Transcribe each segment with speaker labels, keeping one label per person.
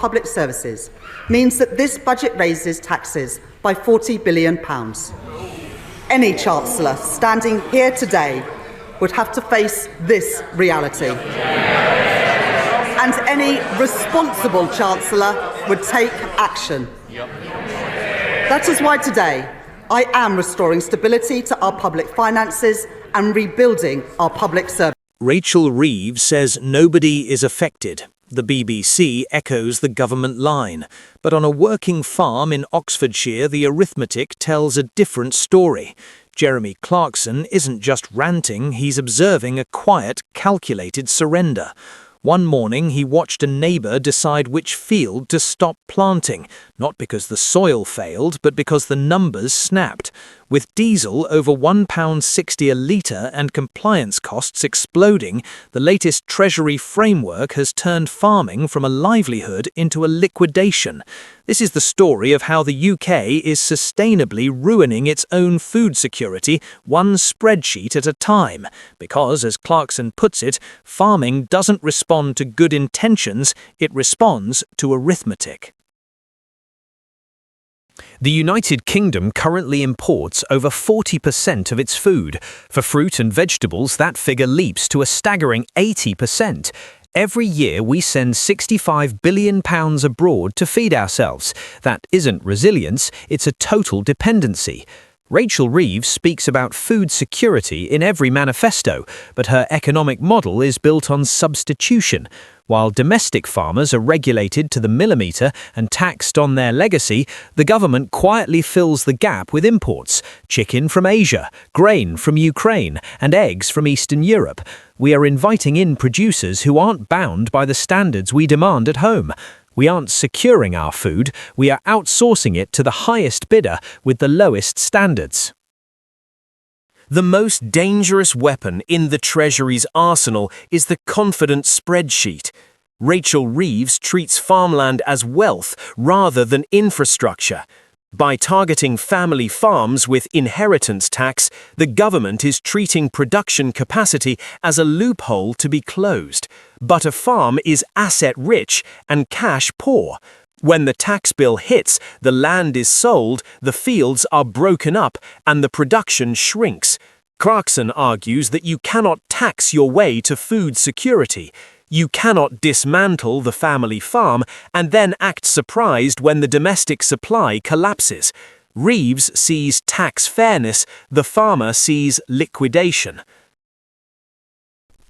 Speaker 1: public services means that this budget raises taxes by £40 billion. Any Chancellor standing here today would have to face this reality. And any responsible Chancellor would take action. That is why today I am restoring stability to our public finances and rebuilding our public services.
Speaker 2: Rachel Reeves says nobody is affected. The BBC echoes the government line. But on a working farm in Oxfordshire, the arithmetic tells a different story. Jeremy Clarkson isn't just ranting, he's observing a quiet, calculated surrender. One morning, he watched a neighbour decide which field to stop planting, not because the soil failed, but because the numbers snapped. With diesel over £1.60 a litre and compliance costs exploding, the latest Treasury framework has turned farming from a livelihood into a liquidation. This is the story of how the UK is sustainably ruining its own food security, one spreadsheet at a time. Because, as Clarkson puts it, farming doesn't respond to good intentions, it responds to arithmetic. The United Kingdom currently imports over 40% of its food. For fruit and vegetables, that figure leaps to a staggering 80%. Every year we send £65 billion abroad to feed ourselves. That isn't resilience, it's a total dependency. Rachel Reeves speaks about food security in every manifesto, but her economic model is built on substitution. While domestic farmers are regulated to the millimetre and taxed on their legacy, the government quietly fills the gap with imports: chicken from Asia, grain from Ukraine, and eggs from Eastern Europe. We are inviting in producers who aren't bound by the standards we demand at home. We aren't securing our food, we are outsourcing it to the highest bidder with the lowest standards. The most dangerous weapon in the Treasury's arsenal is the confident spreadsheet. Rachel Reeves treats farmland as wealth rather than infrastructure. By targeting family farms with inheritance tax, the government is treating production capacity as a loophole to be closed. But a farm is asset-rich and cash-poor. When the tax bill hits, the land is sold, the fields are broken up, and the production shrinks. Clarkson argues that you cannot tax your way to food security. You cannot dismantle the family farm and then act surprised when the domestic supply collapses. Reeves sees tax fairness, the farmer sees liquidation.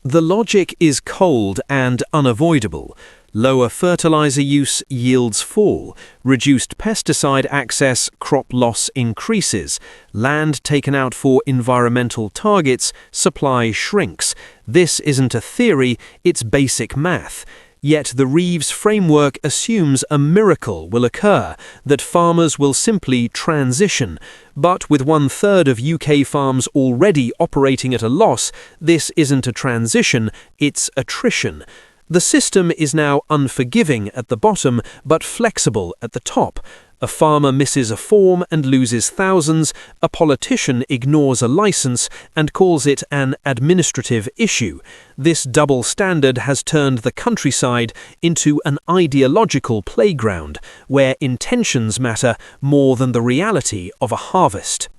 Speaker 2: The logic is cold and unavoidable. Lower fertilizer use, yields fall. Reduced pesticide access, crop loss increases. Land taken out for environmental targets, supply shrinks. This isn't a theory, it's basic math. Yet the Reeves framework assumes a miracle will occur, that farmers will simply transition. But with 1/3 of UK farms already operating at a loss, this isn't a transition, it's attrition. The system is now unforgiving at the bottom, but flexible at the top. A farmer misses a form and loses thousands, a politician ignores a license and calls it an administrative issue. This double standard has turned the countryside into an ideological playground, where intentions matter more than the reality of a harvest.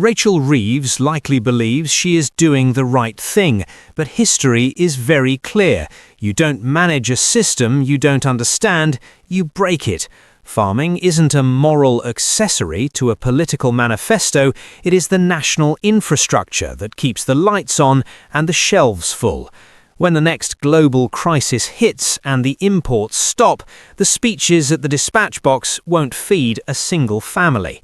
Speaker 2: Rachel Reeves likely believes she is doing the right thing, but history is very clear. You don't manage a system you don't understand, you break it. Farming isn't a moral accessory to a political manifesto, it is the national infrastructure that keeps the lights on and the shelves full. When the next global crisis hits and the imports stop, the speeches at the dispatch box won't feed a single family.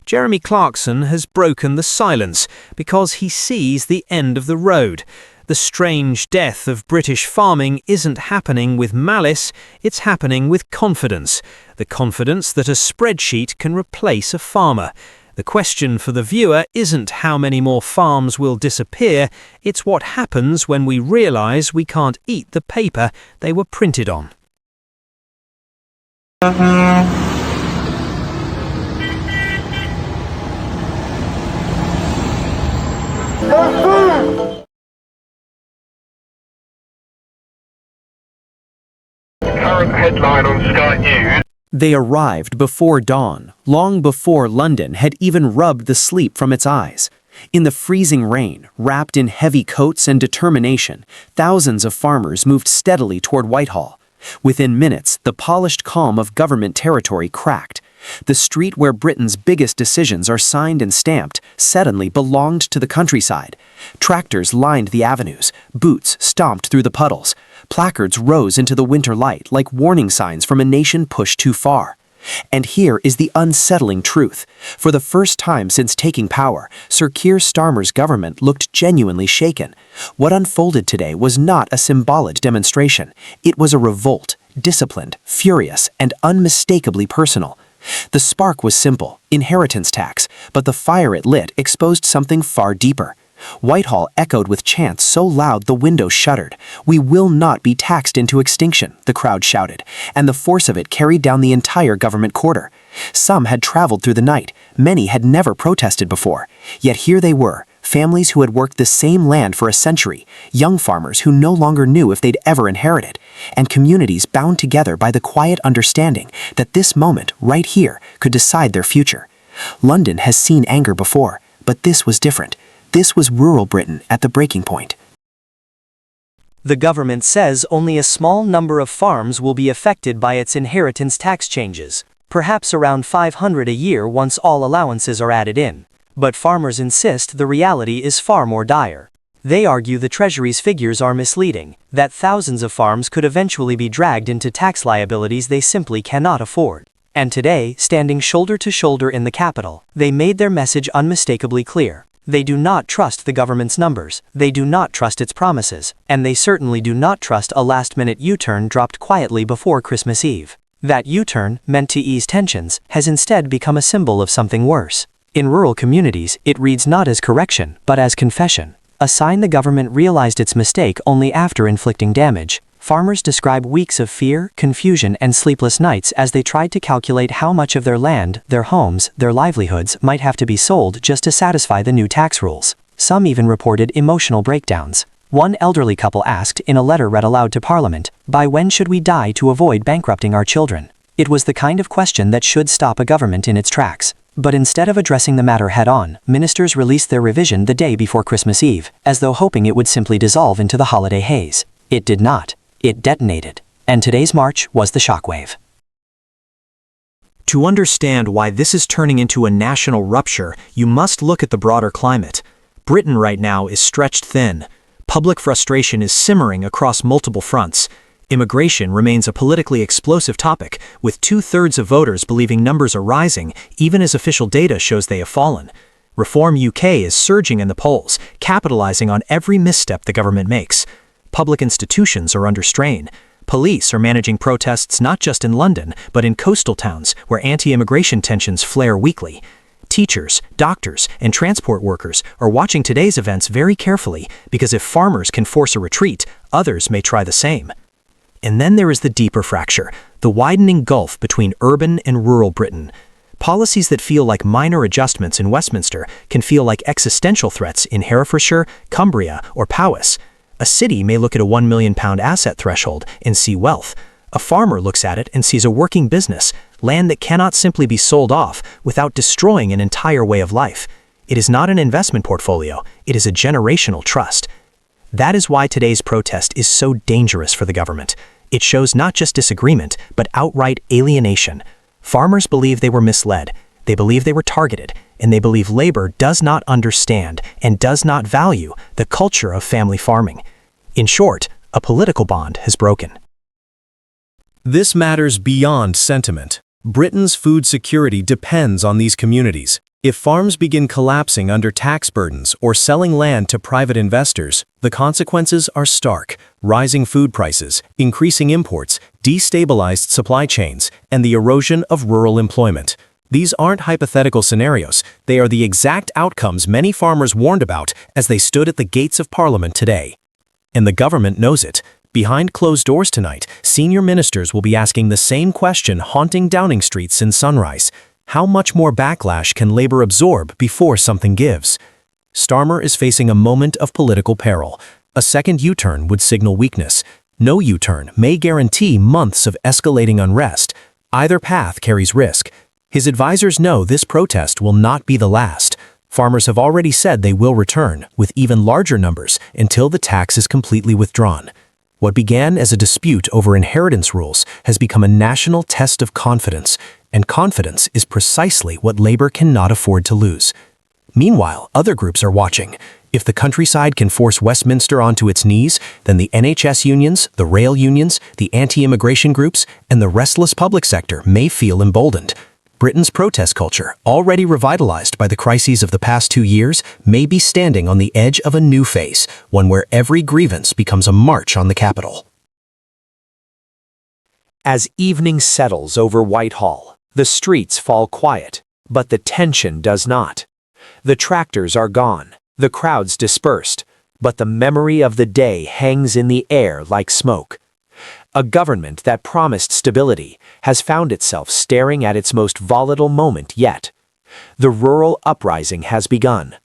Speaker 2: Jeremy Clarkson has broken the silence because he sees the end of the road. The strange death of British farming isn't happening with malice, it's happening with confidence. The confidence that a spreadsheet can replace a farmer. The question for the viewer isn't how many more farms will disappear, it's what happens when we realise we can't eat the paper they were printed on.
Speaker 3: current headline on Sky News.
Speaker 4: They arrived before dawn, long before London had even rubbed the sleep from its eyes. In the freezing rain, wrapped in heavy coats and determination, thousands of farmers moved steadily toward Whitehall. Within minutes, the polished calm of government territory cracked. The street where Britain's biggest decisions are signed and stamped suddenly belonged to the countryside. Tractors lined the avenues, boots stomped through the puddles. Placards rose into the winter light like warning signs from a nation pushed too far. And here is the unsettling truth. For the first time since taking power, Sir Keir Starmer's government looked genuinely shaken. What unfolded today was not a symbolic demonstration. It was a revolt, disciplined, furious, and unmistakably personal. The spark was simple, inheritance tax, but the fire it lit exposed something far deeper. Whitehall echoed with chants so loud the windows shuddered. "We will not be taxed into extinction," the crowd shouted, and the force of it carried down the entire government quarter. Some had traveled through the night, many had never protested before. Yet here they were, families who had worked the same land for a century, young farmers who no longer knew if they'd ever inherit it, and communities bound together by the quiet understanding that this moment, right here, could decide their future. London has seen anger before, but this was different. This was rural Britain at the breaking point.
Speaker 5: The government says only a small number of farms will be affected by its inheritance tax changes, perhaps around 500 a year once all allowances are added in. But farmers insist the reality is far more dire. They argue the Treasury's figures are misleading, that thousands of farms could eventually be dragged into tax liabilities they simply cannot afford. And today, standing shoulder to shoulder in the capital, they made their message unmistakably clear. They do not trust the government's numbers, they do not trust its promises, and they certainly do not trust a last-minute U-turn dropped quietly before Christmas Eve. That U-turn, meant to ease tensions, has instead become a symbol of something worse. In rural communities, it reads not as correction, but as confession, a sign the government realized its mistake only after inflicting damage. Farmers describe weeks of fear, confusion, and sleepless nights as they tried to calculate how much of their land, their homes, their livelihoods might have to be sold just to satisfy the new tax rules. Some even reported emotional breakdowns. One elderly couple asked in a letter read aloud to Parliament, "By when should we die to avoid bankrupting our children?" It was the kind of question that should stop a government in its tracks. But instead of addressing the matter head-on, ministers released their revision the day before Christmas Eve, as though hoping it would simply dissolve into the holiday haze. It did not. It detonated. And today's march was the shockwave.
Speaker 2: To understand why this is turning into a national rupture, you must look at the broader climate. Britain right now is stretched thin. Public frustration is simmering across multiple fronts. Immigration remains a politically explosive topic, with 2/3 of voters believing numbers are rising, even as official data shows they have fallen. Reform UK is surging in the polls, capitalizing on every misstep the government makes. Public institutions are under strain. Police are managing protests not just in London, but in coastal towns where anti-immigration tensions flare weekly. Teachers, doctors, and transport workers are watching today's events very carefully because if farmers can force a retreat, others may try the same. And then there is the deeper fracture, the widening gulf between urban and rural Britain. Policies that feel like minor adjustments in Westminster can feel like existential threats in Herefordshire, Cumbria, or Powys. A city may look at a £1 million asset threshold and see wealth. A farmer looks at it and sees a working business, land that cannot simply be sold off without destroying an entire way of life. It is not an investment portfolio, it is a generational trust. That is why today's protest is so dangerous for the government. It shows not just disagreement, but outright alienation. Farmers believe they were misled, they believe they were targeted, and they believe labor does not understand and does not value the culture of family farming. In short, a political bond has broken.
Speaker 4: This matters beyond sentiment. Britain's food security depends on these communities. If farms begin collapsing under tax burdens or selling land to private investors, the consequences are stark. Rising food prices, increasing imports, destabilized supply chains, and the erosion of rural employment. These aren't hypothetical scenarios. They are the exact outcomes many farmers warned about as they stood at the gates of Parliament today. And the government knows it. Behind closed doors tonight, senior ministers will be asking the same question haunting Downing Street since sunrise. How much more backlash can Labour absorb before something gives? Starmer is facing a moment of political peril. A second U-turn would signal weakness.
Speaker 2: No U-turn may guarantee months of escalating unrest. Either path carries risk. His advisors know this protest will not be the last. Farmers have already said they will return, with even larger numbers, until the tax is completely withdrawn. What began as a dispute over inheritance rules has become a national test of confidence, and confidence is precisely what Labour cannot afford to lose. Meanwhile, other groups are watching. If the countryside can force Westminster onto its knees, then the NHS unions, the rail unions, the anti-immigration groups, and the restless public sector may feel emboldened. Britain's protest culture, already revitalized by the crises of the past 2 years, may be standing on the edge of a new phase, one where every grievance becomes a march on the capital.
Speaker 4: As evening settles over Whitehall, the streets fall quiet, but the tension does not. The tractors are gone, the crowds dispersed, but the memory of the day hangs in the air like smoke. A government that promised stability has found itself staring at its most volatile moment yet. The rural uprising has begun,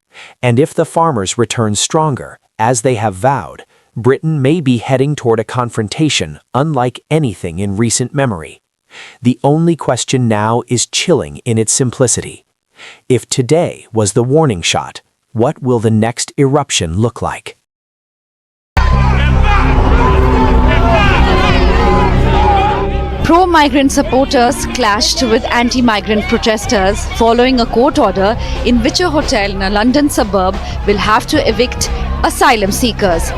Speaker 4: and if the farmers return stronger, as they have vowed, Britain may be heading toward a confrontation unlike anything in recent memory. The only question now is chilling in its simplicity. If today was the warning shot, what will the next eruption look like?
Speaker 6: Pro-migrant supporters clashed with anti-migrant protesters following a court order in which a hotel in a London suburb will have to evict asylum seekers.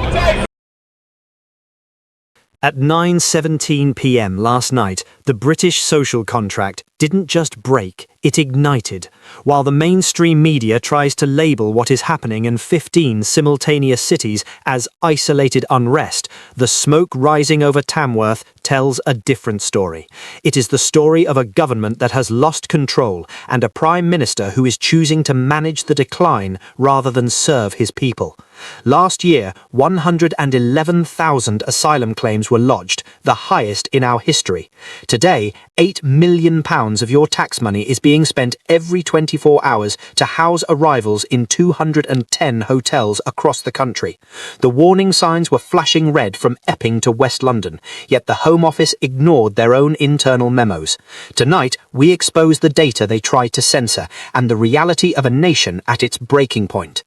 Speaker 5: At 9:17 p.m. last night, the British social contract didn't just break, it ignited. While the mainstream media tries to label what is happening in 15 simultaneous cities as isolated unrest, the smoke rising over Tamworth tells a different story. It is the story of a government that has lost control and a prime minister who is choosing to manage the decline rather than serve his people. Last year, 111,000 asylum claims were lodged, the highest in our history. Today, £8 million of your tax money is being spent every 24 hours to house arrivals in 210 hotels across the country. The warning signs were flashing red from Epping to West London, yet the Home Office ignored their own internal memos. Tonight, we expose the data they tried to censor and the reality of a nation at its breaking point.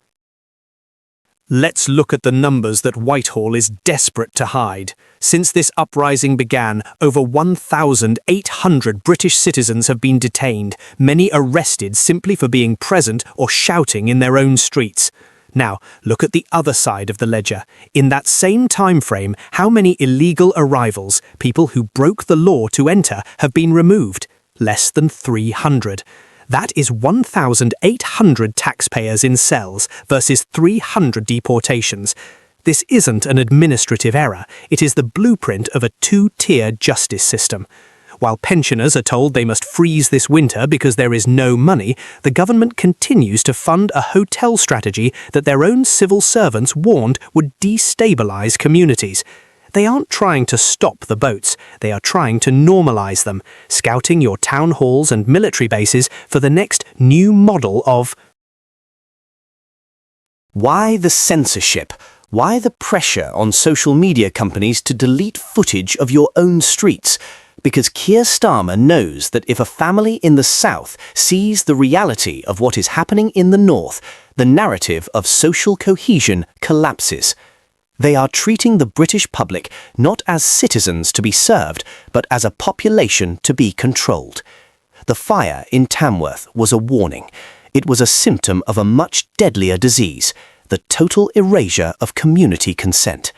Speaker 2: Let's look at the numbers that Whitehall is desperate to hide. Since this uprising began, over 1,800 British citizens have been detained, many arrested simply for being present or shouting in their own streets. Now, look at the other side of the ledger. In that same time frame, how many illegal arrivals, people who broke the law to enter, have been removed? Less than 300. That is 1,800 taxpayers in cells versus 300 deportations. This isn't an administrative error, it is the blueprint of a two-tier justice system. While pensioners are told they must freeze this winter because there is no money, the government continues to fund a hotel strategy that their own civil servants warned would destabilise communities. They aren't trying to stop the boats, they are trying to normalise them, scouting your town halls and military bases for the next new model of...
Speaker 4: Why the censorship? Why the pressure on social media companies to delete footage of your own streets? Because Keir Starmer knows that if a family in the south sees the reality of what is happening in the north, the narrative of social cohesion collapses. They are treating the British public not as citizens to be served, but as a population to be controlled. The fire in Tamworth was a warning. It was a symptom of a much deadlier disease, the total erasure of community consent.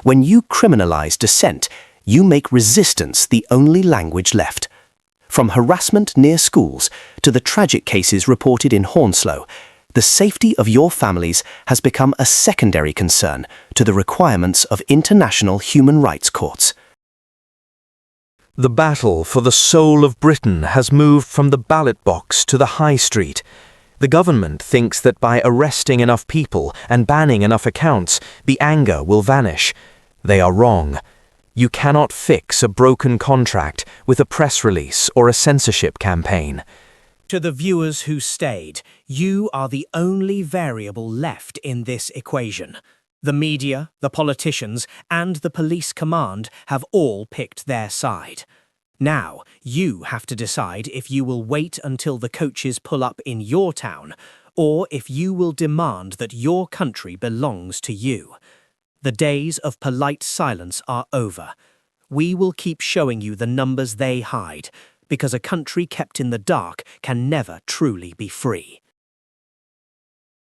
Speaker 4: When you criminalize dissent, you make resistance the only language left. From harassment near schools to the tragic cases reported in Hounslow, the safety of your families has become a secondary concern to the requirements of international human rights courts.
Speaker 5: The battle for the soul of Britain has moved from the ballot box to the high street. The government thinks that by arresting enough people and banning enough accounts, the anger will vanish. They are wrong. You cannot fix a broken contract with a press release or a censorship campaign.
Speaker 2: To the viewers who stayed, you are the only variable left in this equation. The media, the politicians, and the police command have all picked their side. Now, you have to decide if you will wait until the coaches pull up in your town, or if you will demand that your country belongs to you. The days of polite silence are over. We will keep showing you the numbers they hide, because a country kept in the dark can never truly be free.